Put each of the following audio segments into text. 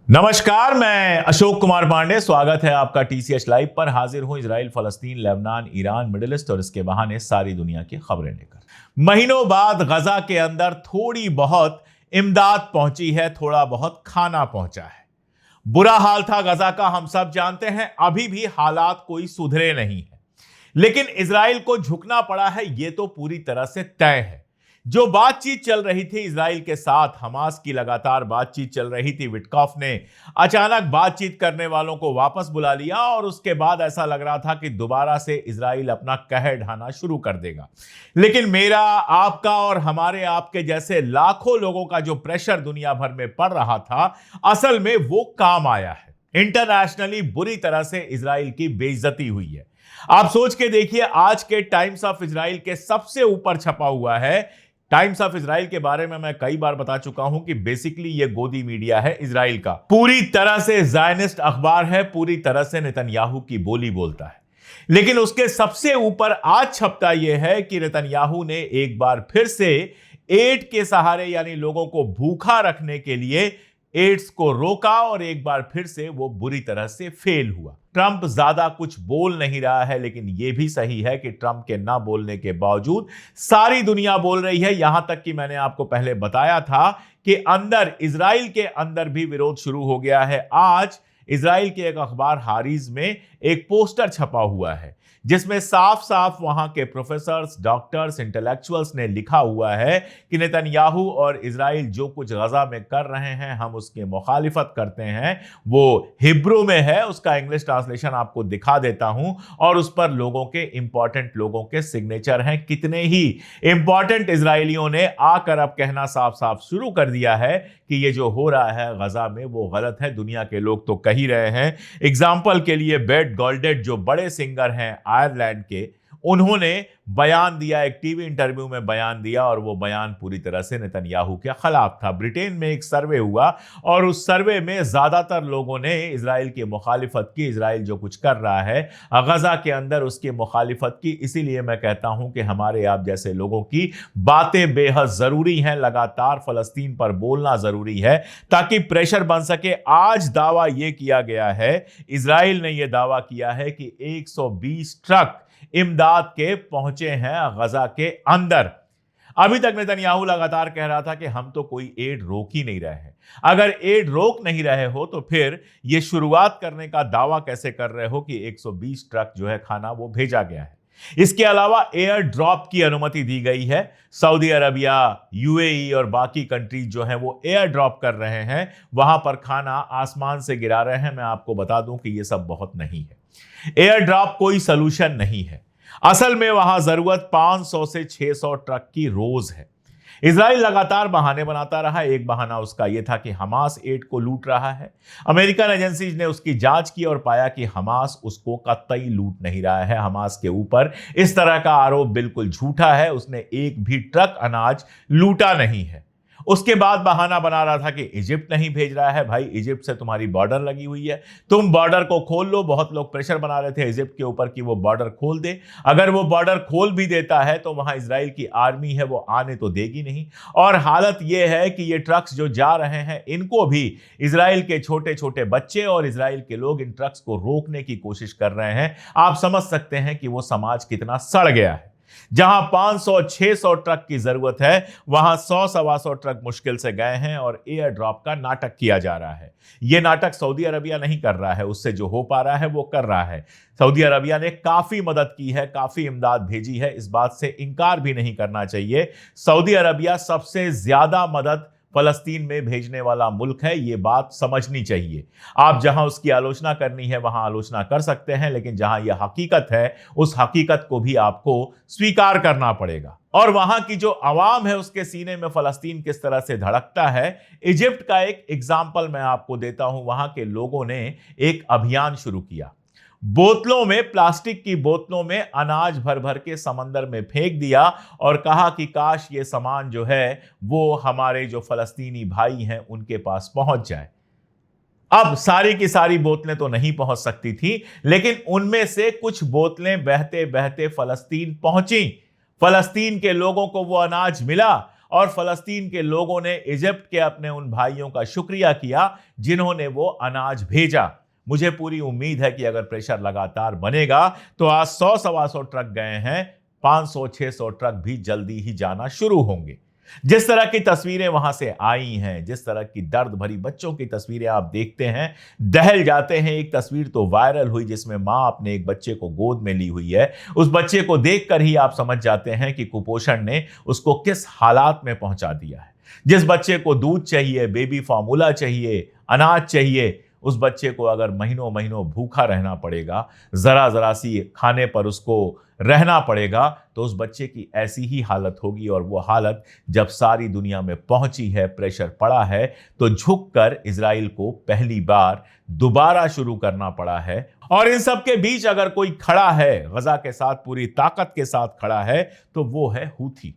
नमस्कार, मैं अशोक कुमार पांडे। स्वागत है आपका टीसीएच लाइव पर। हाजिर हूं इजराइल, फलस्तीन, लेबनान, ईरान, मिडिल ईस्ट और इसके बहाने सारी दुनिया की खबरें लेकर। महीनों बाद गजा के अंदर थोड़ी बहुत इमदाद पहुंची है, थोड़ा बहुत खाना पहुंचा है। बुरा हाल था गजा का, हम सब जानते हैं। अभी भी हालात कोई सुधरे नहीं है, लेकिन इजराइल को झुकना पड़ा है, यह तो पूरी तरह से तय है। जो बातचीत चल रही थी इजराइल के साथ, हमास की लगातार बातचीत चल रही थी। विटकॉफ ने अचानक बातचीत करने वालों को वापस बुला लिया और उसके बाद ऐसा लग रहा था कि दोबारा से इजराइल अपना कहर ढाना शुरू कर देगा। लेकिन मेरा, आपका और हमारे आपके जैसे लाखों लोगों का जो प्रेशर दुनिया भर में पड़ रहा था, असल में वो काम आया है। इंटरनेशनली बुरी तरह से इजराइल की बेइज्जती हुई है। आप सोच के देखिए, आज के टाइम्स ऑफ इजराइल के सबसे ऊपर छपा हुआ है। टाइम्स ऑफ इजराइल के बारे में मैं कई बार बता चुका हूं कि बेसिकली यह गोदी मीडिया है इजराइल का, पूरी तरह से ज़ायनिस्ट अखबार है, पूरी तरह से नेतन्याहू की बोली बोलता है। लेकिन उसके सबसे ऊपर आज छपता यह है कि नेतन्याहू ने एक बार फिर से एड के सहारे, यानी लोगों को भूखा रखने के लिए एड्स को रोका और एक बार फिर से वो बुरी तरह से फेल हुआ। ट्रंप ज्यादा कुछ बोल नहीं रहा है, लेकिन यह भी सही है कि ट्रंप के ना बोलने के बावजूद सारी दुनिया बोल रही है। यहां तक कि मैंने आपको पहले बताया था कि अंदर, इजराइल के अंदर भी विरोध शुरू हो गया है। आज इजराइल के एक अखबार हारीज में एक पोस्टर छपा हुआ है जिसमें साफ साफ वहां के प्रोफेसर्स, डॉक्टर्स, इंटेलेक्चुअल्स ने लिखा हुआ है कि नेतन्याहू और इजराइल जो कुछ गजा में कर रहे हैं, हम उसकी मुखालिफत करते हैं। वो हिब्रू में है, उसका इंग्लिश ट्रांसलेशन आपको दिखा देता हूं, और उस पर लोगों के, इंपॉर्टेंट लोगों के सिग्नेचर हैं। कितने ही इंपॉर्टेंट इजरायलियों ने आकर अब कहना साफ साफ शुरू कर दिया है कि ये जो हो रहा है गजा में वो गलत है। दुनिया के लोग तो कह ही रहे हैं। एग्जाम्पल के लिए बेट गोल्डेट, जो बड़े सिंगर हैं आयरलैंड के, उन्होंने बयान दिया, एक टीवी इंटरव्यू में बयान दिया, और वो बयान पूरी तरह से नेतन्याहू के खिलाफ था। ब्रिटेन में एक सर्वे हुआ और उस सर्वे में ज्यादातर लोगों ने इजराइल की मुखालिफत की। इजराइल जो कुछ कर रहा है गजा के अंदर, उसकी मुखालिफत की। इसीलिए मैं कहता हूं कि हमारे आप जैसे लोगों की बातें बेहद जरूरी हैं। लगातार फलस्तीन पर बोलना जरूरी है ताकि प्रेशर बन सके। आज दावा यह किया गया है, इजराइल ने यह दावा किया है कि 120 ट्रक इमदाद के पहुंचे हैं गजा के अंदर। अभी तक नेतन्याहू लगातार कह रहा था कि हम तो कोई एड रोक ही नहीं रहे हैं। अगर एड रोक नहीं रहे हो तो फिर यह शुरुआत करने का दावा कैसे कर रहे हो कि 120 ट्रक जो है खाना वो भेजा गया है। इसके अलावा एयर ड्रॉप की अनुमति दी गई है। सऊदी अरबिया, यूएई और बाकी कंट्रीज जो हैं वो एयर ड्रॉप कर रहे हैं, वहां पर खाना आसमान से गिरा रहे हैं। मैं आपको बता दूं कि यह सब बहुत नहीं है। एयर ड्रॉप कोई सलूशन नहीं है। असल में वहां जरूरत 500 से 600 ट्रक की रोज है। इजराइल लगातार बहाने बनाता रहा। एक बहाना उसका यह था कि हमास एड को लूट रहा है। अमेरिकन एजेंसीज ने उसकी जांच की और पाया कि हमास उसको कतई लूट नहीं रहा है। हमास के ऊपर इस तरह का आरोप बिल्कुल झूठा है। उसने एक भी ट्रक अनाज लूटा नहीं है। उसके बाद बहाना बना रहा था कि इजिप्ट नहीं भेज रहा है। भाई, इजिप्ट से तुम्हारी बॉर्डर लगी हुई है, तुम बॉर्डर को खोल लो। बहुत लोग प्रेशर बना रहे थे इजिप्ट के ऊपर कि वो बॉर्डर खोल दे। अगर वो बॉर्डर खोल भी देता है तो वहां इजराइल की आर्मी है, वो आने तो देगी नहीं। और हालत यह है कि ये ट्रक्स जो जा रहे हैं, इनको भी इजराइल के छोटे छोटे बच्चे और इजराइल के लोग इन ट्रक्स को रोकने की कोशिश कर रहे हैं। आप समझ सकते हैं कि वो समाज कितना सड़ गया है। जहां 500-600 ट्रक की जरूरत है, वहां 100-125 ट्रक मुश्किल से गए हैं और एयर ड्रॉप का नाटक किया जा रहा है। यह नाटक सऊदी अरबिया नहीं कर रहा है, उससे जो हो पा रहा है वो कर रहा है। सऊदी अरबिया ने काफी मदद की है, काफी इमदाद भेजी है, इस बात से इंकार भी नहीं करना चाहिए। सऊदी अरबिया सबसे ज्यादा मदद फलस्तीन में भेजने वाला मुल्क है, यह बात समझनी चाहिए। आप जहां उसकी आलोचना करनी है वहां आलोचना कर सकते हैं, लेकिन जहां यह हकीकत है, उस हकीकत को भी आपको स्वीकार करना पड़ेगा। और वहां की जो आवाम है, उसके सीने में फलस्तीन किस तरह से धड़कता है। इजिप्ट का एक एग्जाम्पल मैं आपको देता हूं। वहां के लोगों ने एक अभियान शुरू किया। बोतलों में, प्लास्टिक की बोतलों में अनाज भर भर के समंदर में फेंक दिया और कहा कि काश ये सामान जो है वो हमारे जो फलस्तीनी भाई हैं उनके पास पहुंच जाए। अब सारी की सारी बोतलें तो नहीं पहुंच सकती थी, लेकिन उनमें से कुछ बोतलें बहते बहते फलस्तीन पहुंची। फलस्तीन के लोगों को वो अनाज मिला और फलस्तीन के लोगों ने इजिप्ट के अपने उन भाइयों का शुक्रिया किया जिन्होंने वो अनाज भेजा। मुझे पूरी उम्मीद है कि अगर प्रेशर लगातार बनेगा तो आज 100-125 ट्रक गए हैं, 500-600 ट्रक भी जल्दी ही जाना शुरू होंगे। जिस तरह की तस्वीरें वहां से आई हैं, जिस तरह की दर्द भरी बच्चों की तस्वीरें आप देखते हैं, दहल जाते हैं। एक तस्वीर तो वायरल हुई जिसमें मां अपने एक बच्चे को गोद में ली हुई है। उस बच्चे को देखकर ही आप समझ जाते हैं कि कुपोषण ने उसको किस हालात में पहुंचा दिया है। जिस बच्चे को दूध चाहिए, बेबी फार्मूला चाहिए, अनाज चाहिए, उस बच्चे को अगर महीनों महीनों भूखा रहना पड़ेगा, जरा जरा सी खाने पर उसको रहना पड़ेगा, तो उस बच्चे की ऐसी ही हालत होगी। और वो हालत जब सारी दुनिया में पहुंची है, प्रेशर पड़ा है, तो झुककर इजराइल को पहली बार दोबारा शुरू करना पड़ा है। और इन सब के बीच अगर कोई खड़ा है, गजा के साथ पूरी ताकत के साथ खड़ा है, तो वो है हूथी।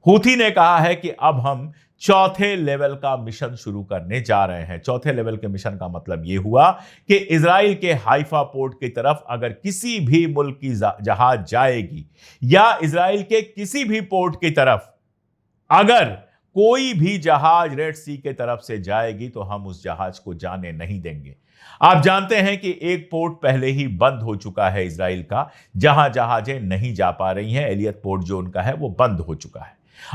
हूथी ने कहा है कि अब हम चौथे लेवल का मिशन शुरू करने जा रहे हैं। चौथे लेवल के मिशन का मतलब यह हुआ कि इजराइल के हाइफा पोर्ट की तरफ अगर किसी भी मुल्क की जहाज जाएगी या इजराइल के किसी भी पोर्ट की तरफ अगर कोई भी जहाज रेड सी के तरफ से जाएगी, तो हम उस जहाज को जाने नहीं देंगे। आप जानते हैं कि एक पोर्ट पहले ही बंद हो चुका है इजराइल का, जहां जहाजें नहीं जा पा रही हैं। एलियट पोर्ट जो उनका है वो बंद हो चुका है।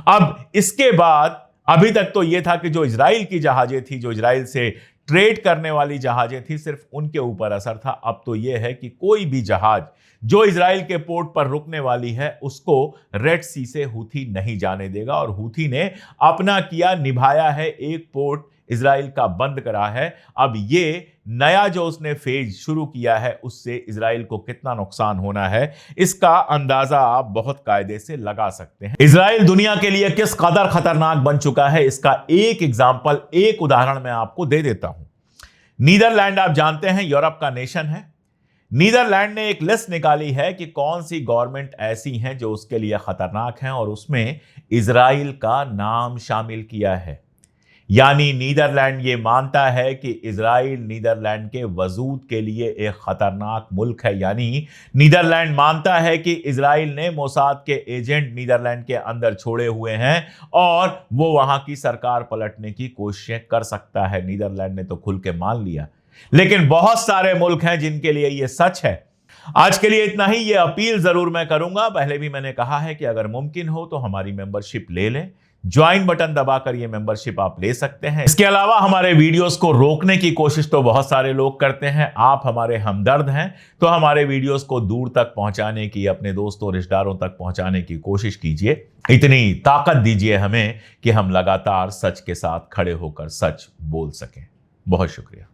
अब इसके बाद अभी तक तो यह था कि जो इजराइल की जहाजें थी, जो इजराइल से ट्रेड करने वाली जहाजें थी, सिर्फ उनके ऊपर असर था। अब तो यह है कि कोई भी जहाज जो इजराइल के पोर्ट पर रुकने वाली है, उसको रेड सी से हूथी नहीं जाने देगा। और हूथी ने अपना किया, निभाया है। एक पोर्ट इजराइल का बंद करा है। अब ये नया जो उसने फेज शुरू किया है, उससे इजराइल को कितना नुकसान होना है, इसका अंदाजा आप बहुत कायदे से लगा सकते हैं। इजराइल दुनिया के लिए किस कदर खतरनाक बन चुका है, इसका एक एग्जांपल, एक उदाहरण मैं आपको दे देता हूं। नीदरलैंड आप जानते हैं यूरोप का नेशन है। नीदरलैंड ने एक लिस्ट निकाली है कि कौन सी गवर्नमेंट ऐसी हैं जो उसके लिए खतरनाक हैं, और उसमें इजराइल का नाम शामिल किया है। यानी नीदरलैंड ये मानता है कि इजराइल नीदरलैंड के वजूद के लिए एक खतरनाक मुल्क है। यानी नीदरलैंड मानता है कि इजराइल ने मोसाद के एजेंट नीदरलैंड के अंदर छोड़े हुए हैं और वो वहां की सरकार पलटने की कोशिशें कर सकता है। नीदरलैंड ने तो खुल के मान लिया, लेकिन बहुत सारे मुल्क हैं जिनके लिए यह सच है। आज के लिए इतना ही। यह अपील जरूर मैं करूंगा, पहले भी मैंने कहा है कि अगर मुमकिन हो तो हमारी मेंबरशिप ले लें। ज्वाइन बटन दबाकर ये मेंबरशिप आप ले सकते हैं। इसके अलावा हमारे वीडियोस को रोकने की कोशिश तो बहुत सारे लोग करते हैं। आप हमारे हमदर्द हैं, तो हमारे वीडियोस को दूर तक पहुंचाने की, अपने दोस्तों रिश्तेदारों तक पहुंचाने की कोशिश कीजिए। इतनी ताकत दीजिए हमें कि हम लगातार सच के साथ खड़े होकर सच बोल सकें। बहुत शुक्रिया।